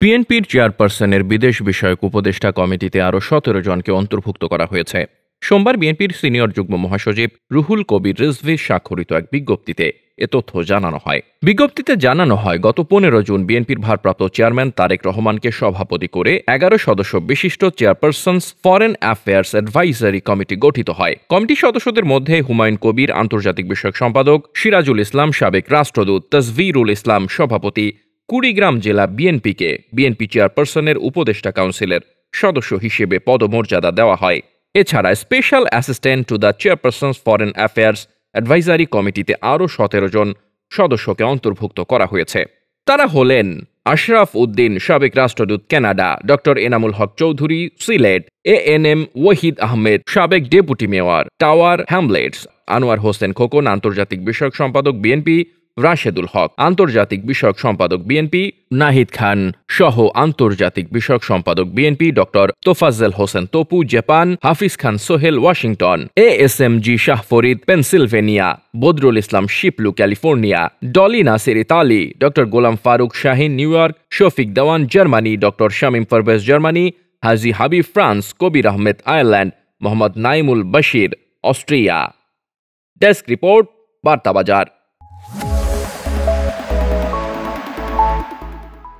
বিএনপির চেয়ারপারসনের বিদেশ বিষয়ক উপদেষ্টা কমিটিতে আরও ১৭ জনকে অন্তর্ভুক্ত করা হয়েছে। সোমবার বিএনপির সিনিয়র যুগ্ম মহাসচিব রুহুল কবির রিজভীর স্বাক্ষরিত এক বিজ্ঞপ্তিতে এ তথ্য জানানো হয়। বিজ্ঞপ্তিতে জানানো হয়, গত ১৫ জুন বিএনপির ভারপ্রাপ্ত চেয়ারম্যান তারেক রহমানকে সভাপতি করে ১১ সদস্য বিশিষ্ট চেয়ারপারসনস ফরেন অ্যাফেয়ার্স অ্যাডভাইজারি কমিটি গঠিত হয়। কমিটির সদস্যদের মধ্যে হুমায়ুন কবির আন্তর্জাতিক বিষয়ক সম্পাদক, সিরাজুল ইসলাম সাবেক রাষ্ট্রদূত, তাজভিরুল ইসলাম সভাপতি, কুড়িগ্রাম জেলা বিএনপিকে বিএনপি চেয়ারপারসনের উপদেষ্টা কাউন্সিলের সদস্য হিসেবে পদমর্যাদা দেওয়া হয়। এছাড়া special assistant to the chairperson's foreign affairs advisory কমিটিতে আরও ১৭ জন সদস্যকে অন্তর্ভুক্ত করা হয়েছে। তারা হলেন আশরাফ উদ্দিন সাবেক রাষ্ট্রদূত Canada, doctor Enamul Haque Chowdhury Sylhet, ANM Wahid Ahmed সাবেক deputy mayor tower Hamlets, Anwar Hossain Khokon আন্তর্জাতিক বিষয়ক সম্পাদক বিএনপি, রাশেদুল হক আন্তর্জাতিক বিষয়ক সম্পাদক বিএনপি, নাহিদ খান সহ আন্তর্জাতিক বিষয়ক সম্পাদক BNP, doctor Tofazzal Hossain Tapu Japan, Hafiz Khan Sohel Washington, ASMG Shah Farid Pennsylvania, Badrul Islam Shiplu California, Dolly Nasir Italy, doctor Golam Faruk Shahin New York, Shafiq Dewan Germany, doctor Shamim Parvez Germany, Haji Habib France, Kabir Ahmed Ireland, Mohammad Naimul Bashir Austria. Desk report, Barta বাজার।